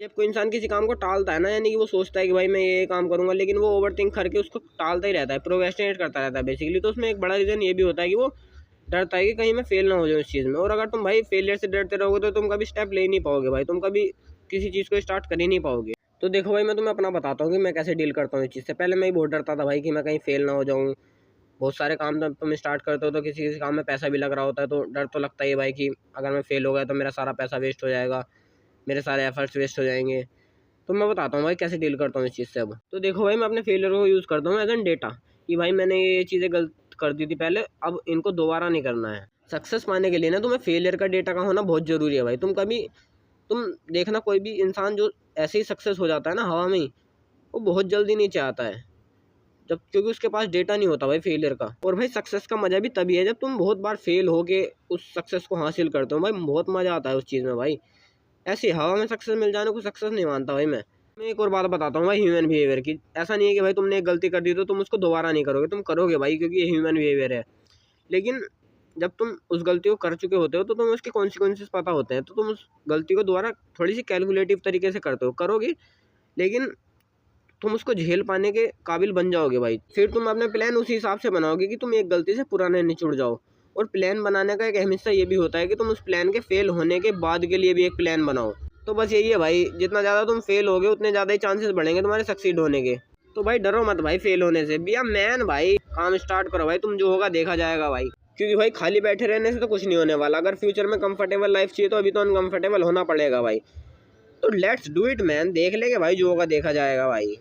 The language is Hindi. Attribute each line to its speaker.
Speaker 1: जब कोई इंसान किसी काम को टालता है ना, यानी कि वो सोचता है कि भाई मैं ये काम करूंगा, लेकिन वो ओवरथिंक करके उसको टालता ही रहता है, प्रोक्रेस्टिनेट करता रहता है बेसिकली। तो उसमें एक बड़ा रीज़न ये भी होता है कि वो डरता है कि कहीं मैं फेल ना हो जाऊँ इस चीज़ में। और अगर तुम भाई फेलियर से डरते रहोगे तो तुम कभी स्टेप ले नहीं पाओगे भाई, तुम कभी किसी चीज़ को स्टार्ट कर ही नहीं पाओगे। तो देखो भाई, मैं तुम्हें अपना बताता हूँ कि मैं कैसे डील करता हूँ इस चीज़ से। पहले मैं भी बहुत डरता था भाई कि मैं कहीं फेल ना हो जाऊँ। बहुत सारे काम जब तुम स्टार्ट करते हो तो किसी किसी काम में पैसा भी लग रहा होता है, तो डर तो लगता ही है भाई कि अगर मैं फेल हो गया तो मेरा सारा पैसा वेस्ट हो जाएगा, मेरे सारे एफर्ट्स वेस्ट हो जाएंगे। तो मैं बताता हूँ भाई कैसे डील करता हूँ इस चीज़ से। अब तो देखो भाई, मैं अपने फेलियर को यूज़ करता हूँ एज एन डेटा, कि भाई मैंने ये चीज़ें गलत कर दी थी पहले, अब इनको दोबारा नहीं करना है। सक्सेस पाने के लिए ना तुम्हें फेलियर का डेटा का होना बहुत ज़रूरी है भाई। तुम देखना, कोई भी इंसान जो ऐसे ही सक्सेस हो जाता है ना हवा में ही, वो बहुत जल्दी नीचे आता है, जब क्योंकि उसके पास डेटा नहीं होता भाई फेलियर का। और भाई सक्सेस का मज़ा भी तभी है जब तुम बहुत बार फेल हो के उस सक्सेस को हासिल करते हो भाई, बहुत मज़ा आता है उस चीज़ में भाई। ऐसी हवा में सक्सेस मिल जाने को सक्सेस नहीं मानता भाई मैं एक और बात बताता हूँ भाई ह्यूमन बिहेवियर की। ऐसा नहीं है कि भाई तुमने एक गलती कर दी तो तुम उसको दोबारा नहीं करोगे, तुम करोगे भाई, क्योंकि ये ह्यूमन बिहेवियर है। लेकिन जब तुम उस गलती को कर चुके होते हो तो तुम्हें उसके कॉन्सिक्वेंसेस पता होते हैं, तो तुम उस गलती को दोबारा थोड़ी सी कैलकुलेटिव तरीके से करते हो, करोगे, लेकिन तुम उसको झेल पाने के काबिल बन जाओगे भाई। फिर तुम अपने प्लान उसी हिसाब से बनाओगे कि तुम एक गलती से पुराने निचुड़ जाओ। और प्लान बनाने का एक अहम हिस्सा ये भी होता है कि तुम उस प्लान के फेल होने के बाद के लिए भी एक प्लान बनाओ। तो बस यही है भाई, जितना ज़्यादा तुम फेल होगे उतने ज़्यादा ही चांसेस बढ़ेंगे तुम्हारे सक्सीड होने के। तो भाई डरो मत भाई फेल होने से, बी अ मैन भाई, काम स्टार्ट करो भाई, तुम जो होगा देखा जाएगा भाई। क्योंकि भाई खाली बैठे रहने से तो कुछ नहीं होने वाला। अगर फ्यूचर में कंफर्टेबल लाइफ चाहिए तो अभी तो अनकंफर्टेबल होना पड़ेगा भाई। तो लेट्स डू इट मैन, देख लेंगे भाई, जो होगा देखा जाएगा भाई।